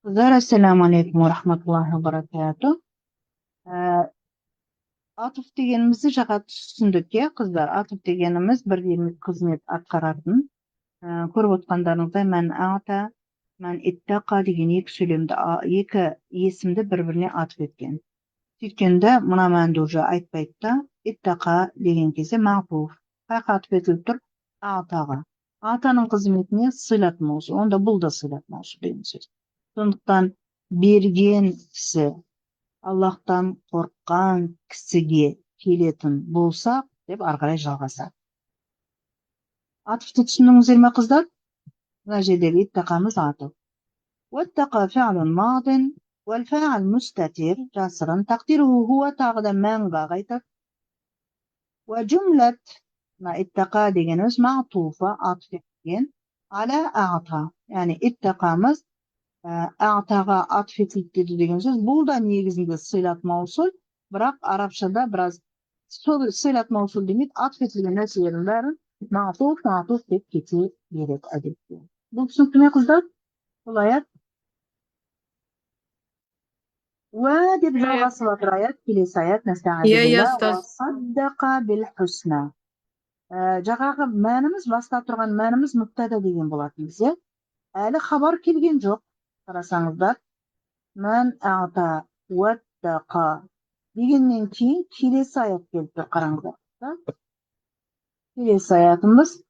Kızlar, Esselamu Aleyküm ve Rahmetullahi ve Berekatuhu. Ee, Atıf degenimizi jagat tushundik ya kızlar. Atıf degenimiz bir hizmet atkarатын. Көріп отқандарыңыздай мән ата, мән иттақа деген екі сөйлемді, екі есімді бір-біріне атып еткен. Сөйткенде мына мәнді уже айтпайды да, иттақа деген кезде мағтуф. Қайқа атып етіліп тұр? Атаға. Атаның қызметіне сыйлат маусул. Онда бұл да сыйлат маусул деген сөз. Сондықтан берген кісі, Аллахтан қорыққан кісіге келетін болсақ деп ары қарай жалғасады. Атыфты түсіндіңіздер ме қыздар? Мына жердегі иттақамыз атып. واتقى فعل ماض والفاعل مستتر جسرا تقديره هو тағы да мәнға қайтады. وجملة اتقى дегеніміз معطوفة атып етілген على أعطى. Яғни иттақамыз ағтаға атып етілді деген сөз. Бұл да негізінде сыйлат маусул, бірақ арабшада біраз сыйлат маусул демейді, атып етілген нәрселердің бәрін мағтуф деп кете береді әдетте. Бұл түсінікті ме қыздар? Бұл аят уә деп жалғасып жатыр аят, келесі аят саддақа бил хусна. Жаңағы мәніміз, баста тұрған мәніміз мұптада деген болатын бізде. Әлі хабар келген жоқ. Қарасаңыздар, мән ағта уәттақа дегеннен кейін келесі аят келіп тұр, қараңыздар. Келесі аятымыз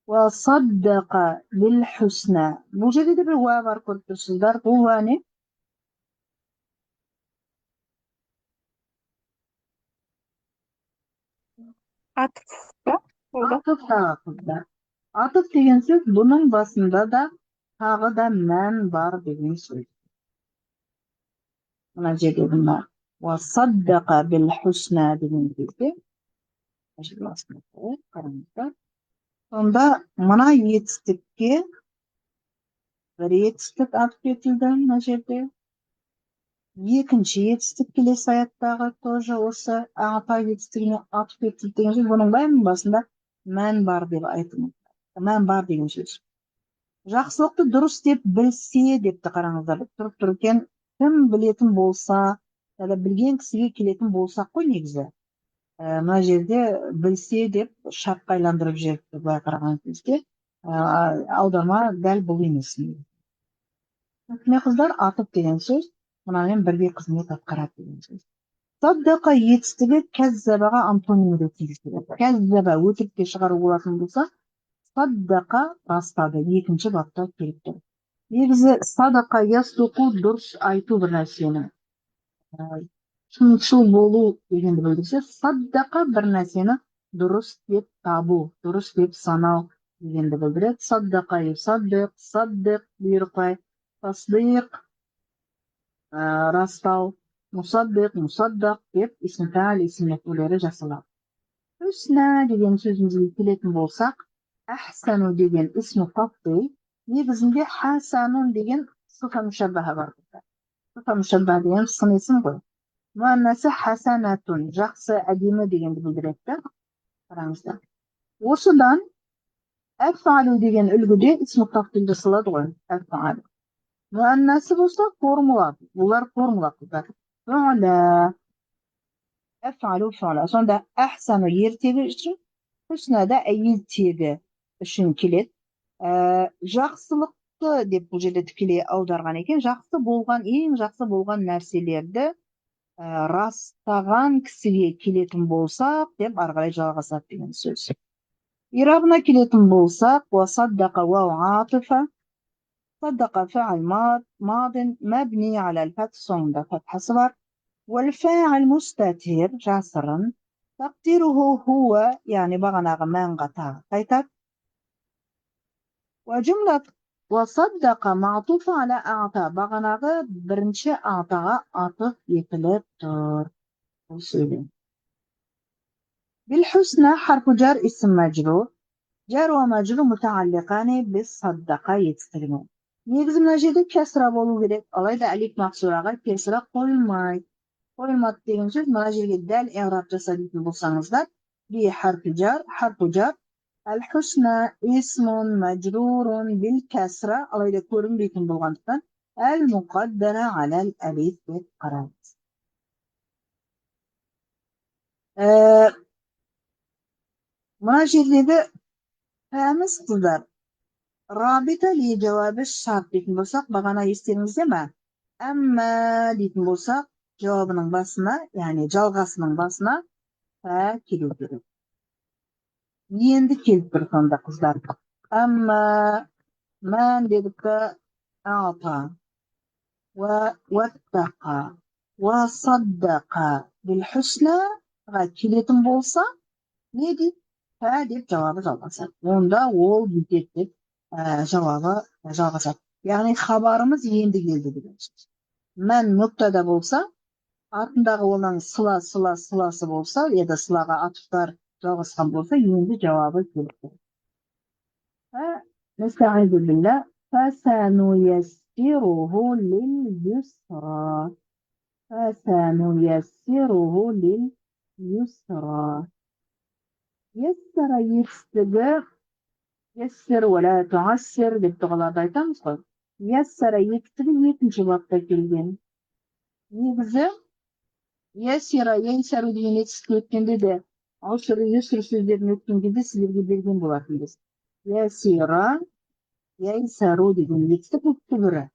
уә саддақа бил хусна. Бұл жерде де бір уә бар, көріп тұрсыздар. Бұл уә не? Атып тағы қыздар. Атып деген сөз, бұның басында да тағы да мән бар деген сөз. Мына жерде бұнда уасаддақа бил хусна деген кезде қараңыздар. Сонда мына етістікке бір етістік атып етілді мына жерде. Екінші етістік келесі аяттағы тоже осы ата етістігіне атып етілді деген сөз. Бұның бәрінің басында мән бар деп айтылады. Мән бар деген сөз. Жақсылықты дұрыс деп білсе депті, қараңыздар. Тұрып тұр екен, кім білетін болса, білген кісіге келетін болсақ қой негізі. Мына жерде білсе деп шартқа айландырып жіберіпті, былай қараған кезде. Аударма дәл бұл емес. Міне қыздар, атып деген сөз, мынамен бірге қызмет атқарады деген сөз. Саддақа етістігі кәззабаға антоним ретінде келеді. Кәззаба өтірікке шығару болатын болса, саддақа растады, екінші бапта келіп тұр. Негізі садақа ясдуқу дұрыс айту бір нәрсені, шыншыл болу дегенді білдірсе, саддақа бір нәрсені дұрыс деп табу, дұрыс деп санау дегенді білдіреді. Саддақа саддық, саддық бұйрықай, тасдиқ растау, мусаддақ деп исм фаил, исм мәф'улдері жасалады. Хусна деген сөзімізге келетін болсақ, әхсану деген исму тафдил, негізінде хасанун деген сыфа мүшәббаһа бар. Сыфа мүшәббаһа деген сын есім ғой. Муаннасы хасанатун, жақсы, әдемі дегенді білдіреді. Қараңыздар. Осыдан әф'алу деген үлгіде исму тафдилді сылады ғой, әф'алу. Муаннасы болса формула, бұлар формула қыздар. Фу'ла, әф'алу фу'ла. Сонда әхсану ертегі үшін, хуснада әйел тегі үшін келеді. Жақсылықты деп бұл жерде тікелей аударған екен. Жақсы болған, ең жақсы болған нәрселерді растаған кісіге келетін болсақ деп ары қарай жалғасады деген сөз. Ирабына келетін болсақ, уасаддақа уау атифа, саддақа фа'ил мадин мәбни алал фат, соңында фатхасы бар. Уәл-фа'ил мустатир жасырын, тақдируху хуа, яғни бағанағы мәнға тағы қайтады. وجملة وصدق معطوف على أعطى бағанағы бірінші ағтаға атып етіліп тұр. بالحسنى حرف جر اسم مجرور جر ومجرور متعلقان بالصدق етістігімен. Негізі мына жерде кәсіра болу керек, алайда әлif мақсураға кәсіра қойылмайды. Қойылмады деген сөз, мына жерге дәл i'раб жаса дейтін болсаңыздар, би харфу жар Әл-Хусна исмун мәжрурун бил кәсра, алайда көрінбейтін болғандықтан المقدرة على الألف بالقرار. Münasebede təmiz qızlar. Rabita li cevabı şart deйтін болсақ, бағана естеріңізде ме? Әмма дейтін болсақ, cevabının basına, yani жалғасының basına фә келу керек. Енді келіп тұр сонда қыздар. Әмма мән дедік та ата واتقى وصدق بالحسنى келетін болса, не дейді? Фә деп жауабы жалғасады. Онда ол бүйтеді деп жауабы жалғасады. Яғни хабарымыз енді келді деген сөз. Мән нүктада болса, артындағы оның сыласы болса, еді сылаға атыптар жалғасқан болса, енді жауабы келді. Нестағиду билля, фасануяссируһу лил-юсра. Фасануяссируһу лил-юсра. Яссара етістігі, яссир уәлә туассир деп дұғаларда айтамыз ғой. Яссара етістігі екінші бапта келген. Негізі, яссира, яйсару деген етістік өткенде де, аусыры, юсыр сөздерін өткенде де сіздерге берген болатынбыз. Яссира, яйсару деген етістік бүктігірі.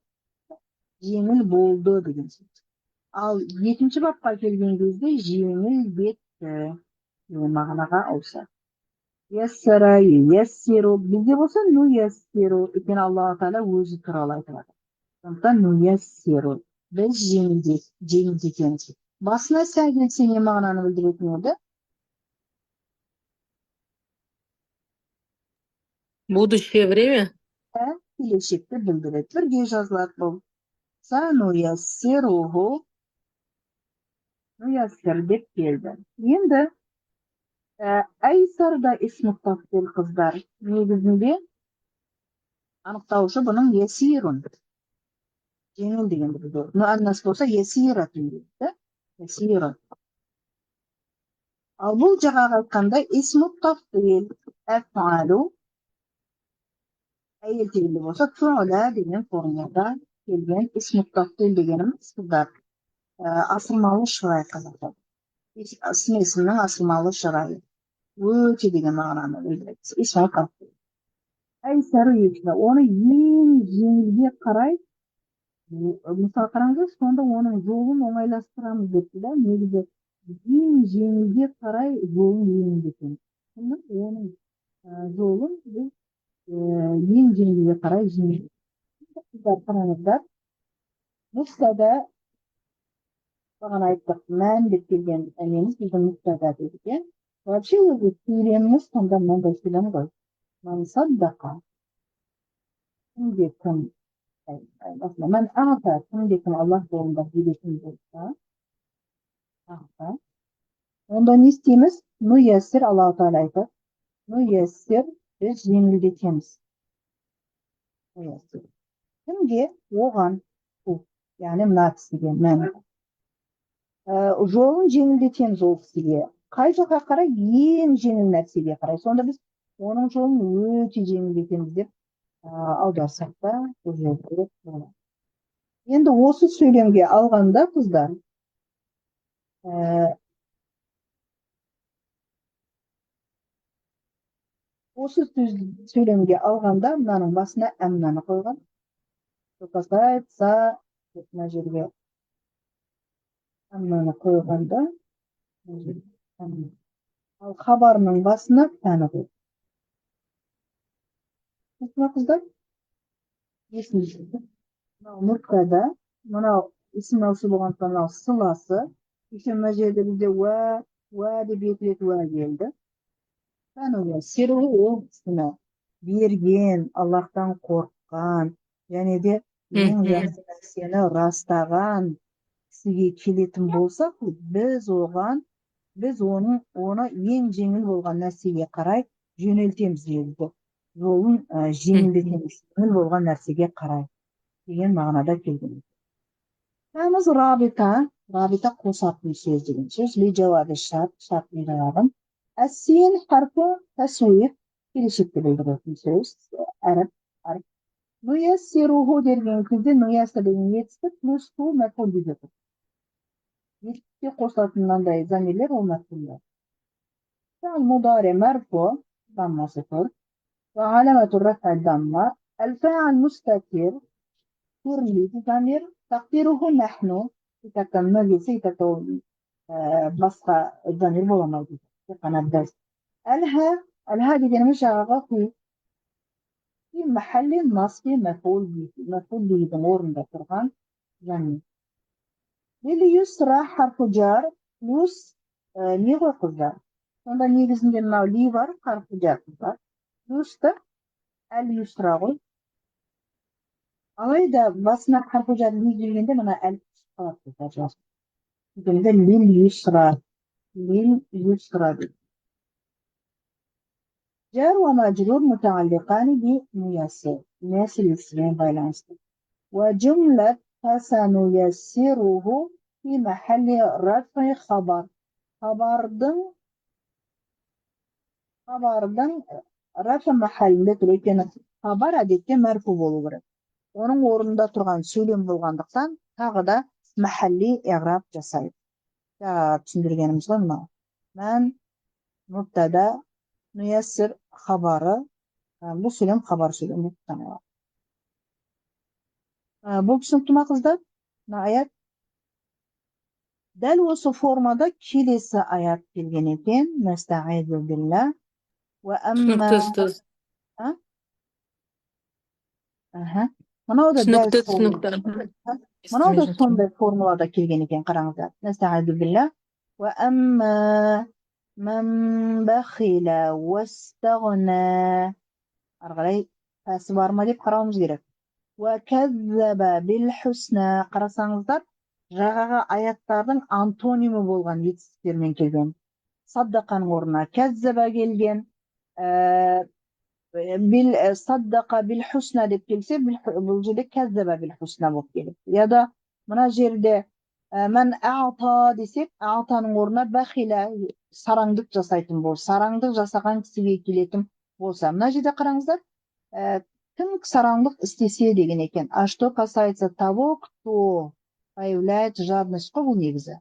Жеңіл болды деген сөз. Ал екінші бапқа келген кезде жеңіл бетті деген мағынаға ауысады. Яссара, яссиру. Бізде болса, ну яссиру. Өйткені Аллах Тағала өзі туралы айтып жатыр. Сондықтан ну яссиру. Біз жеңілдетеміз. Басына сә келсе не мағынаны білдіретін еді? Будущее время? Келешекті білдіреді. Бірге жазылады бұл. Сану яссируху. Ну яссир деп келді. Енді Айсарда исмі тафдил қыздар. Негізінде анықтаушы бұның ясирун. Жеңіл дегенді білді. Муаннас болса ясиратун дейді. Ясирун. Ал бұл жағаға айтқанда исмі тафдил әфалу. Әйел тегінде болса туала деген формада келген исмі тафдил дегеніміз қыздар. Асырмалы шырай қазақта. Есімнің асырмалы шырайы. Өте деген мағынаны білдіреді. Исмі тафдил. Айсару екілі. Оны ең жеңілге қарай, мысалы қараңыз, сонда оның жолын оңайластырамыз депті да, негізі ең жеңілге қарай жолын еңдетеміз. Оның жолын біз ең жеңілге қарай жеңілдетеміз. Қараңыздар, нұсқада бағана айттық, мән деп келген әмеміз біздің нұсқада дедік. Вообще өзі сөйлеміміз сонда мынандай сөйлем ғой. Мансаддақа. Кім-де-кім, мән ағата, кім-де-кім Аллах жолында беретін болса, онда не істейміз? Ну яссир, Аллах Тағала айтады. Ну яссир, біз жеңілдетеміз. Кімге? Оған. Яғни мына кісіге мән. Жолын жеңілдетеміз ол кісіге. Қай жаққа қарай? Ең жеңіл нәрсеге қарай. Сонда біз оның жолын өте жеңілдетеміз деп аударсақ та бұл жерде болады. Енді осы сөйлемге алғанда қыздар, осы сөйлемге алғанда мынаның басына әмнаны қойған. Айтса, мына жерге әмнаны қойғанда, ал хабарының басына тәні қойған. Осына қыздар, есіңізде. Мұртада, мынау ісім аусы болған мынау сыласы, еще мына жерде бізде уә деп екі рет уә келді. Сируы ол кісіні берген, Аллахтан қорыққан, және де ең жақсы нәрсені растаған кісіге келетін болсақ, біз оны ең жеңіл болған нәрсеге қарай жөнелтеміз дейді. Жолын жеңілдетеміз, жеңіл болған нәрсеге қарай деген мағынада келген. Тамыз рабита қосатын сөз деген сөз. Ли жауабы шарт жауабын. Әссин харфы тәсуир, келешекті білдіретін сөз. Әріп Нуяссируху деген кезде нуяссир деген етістік плюс ту мәфғул деп жатыр. Етістікке қосылатын мынандай замирлер ол мәфғулдар. المضارع مرفوع ضمة صفر وعلامة الرفع الضمة الفاعل مستتر ترلي ضمير تقديره نحن يتكمل سيتكون بصفة الضمير هو موجود في قناة الدرس الها دي مش في محل نصب مفعول به ضمور مذكر جميل لليسرى حرف جار بلس نيغو قزار сонда негізінде мынау ли бар حرف جار бар плюсты اليسرى ғой алайда басына حرف جار ли келгенде мына әліп түсіп қалады дегенде لليسرى дейді جار ومجرور متعلقان بميسر يسرين байланысты وجملة فسنيسره في محل رفع خبر хабардың рәфә мәхәлінде тұр өйткені хабар әдетте мәрфу болу керек оның орнында тұрған сөйлем болғандықтан тағы да мәхәлли иғраб жасайды түсіндіргеніміз ғой мынау мән мубтада нуяссир хабары бұл сөйлем хабар сөйлем деп танылады бұл түсінікті ма қыздар мына аят дәл осы формада келесі аят келген екен нәстәғизу билла Түсінікті ұстаз. мынау да дәл Түсінікті. мынау да сондай формулада келген екен қараңыздар нәстәғизу билла وأما من بخل واستغنى ары қарай пәсі бар ма деп қарауымыз керек وكذب بالحسنى қарасаңыздар жаңағы аяттардың антонимі болған етістіктермен келген саддақаның орнына кәззаба келген саддақа بالحسنى деп келсе бұл жерде кәззаба بالحسنى болып келеді я да мына жерде мән аъта десек аътаның орнына бәхила сараңдық жасайтын болса сараңдық жасаған кісіге келетін болса мына жерде қараңыздар кім сараңдық істесе деген екен а что касается того кто проявляет жадность қой бұл негізі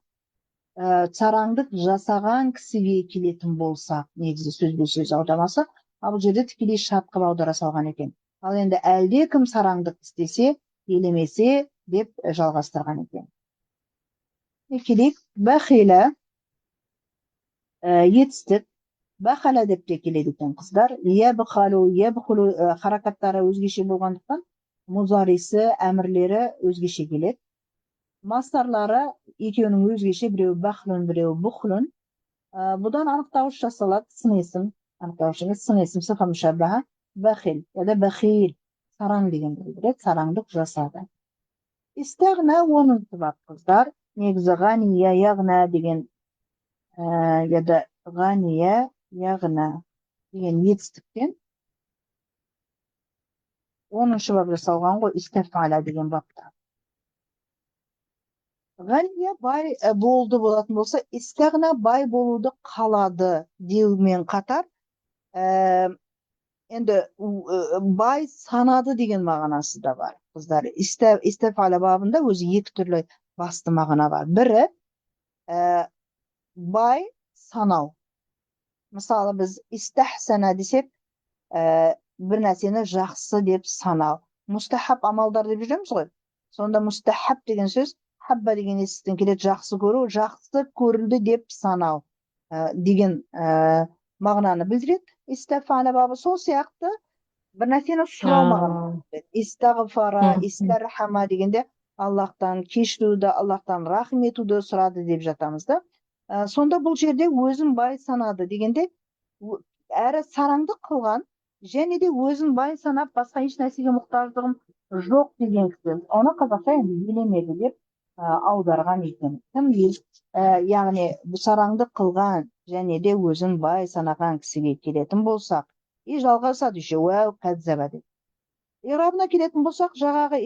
сараңдық жасаған кісіге келетін болса негізі сөзбе сөз аудармасы ал бұл жерде тікелей шарт қылып аудара салған екен ал енді әлде кім сараңдық істесе елемесе деп жалғастырған екен келейік бәхила етістік бәхала деп те келеді екен қыздар ябхалу харакаттары өзгеше болғандықтан музарисі әмірлері өзгеше келеді мастарлары екеуінің өзгеше біреуі бахлун біреуі бухлун бұдан анықтауыш жасалады сын есім анықтауыш емес сын есім сыфа мүшәббәһа бәхил яда бәхил сараң деген білдіреді сараңдық жасады истағна оныншы бап қыздар негізі ғания яғна деген яда ғания яғна деген етістіктен 10-шы бап жасалған ғой истафала деген бапта ғания бай болды болатын болса истағна бай болуды қалады деумен қатар енді бай санады деген мағынасы да бар қыздар истафала бабында өзі екі түрлі басты мағына бар бірі бай санау мысалы біз истахсана десек бір нәрсені жақсы деп санау мустахаб амалдар деп жүреміз ғой сонда мустахаб деген сөз хабба деген естен келеді жақсы көру жақсы көрілді деп санау деген мағынаны білдіреді истафала бабы сол сияқты бір нәрсені сұрау мағынасы истағфара истархама дегенде Аллахтан кешіруді Аллахтан рахым етуді сұрады деп жатамыз да сонда бұл жерде өзін бай санады дегенде әрі сараңдық қылған және де өзін бай санап басқа еш нәрсеге мұқтаждығым жоқ деген сөз оны қазақша енді елемеді деп аударған екен кім яғни сараңдық қылған және де өзін бай санаған кісіге келетін болсақ и жалғасады еще уәу кәззаба деп иғрабына келетін болсақ жаңағы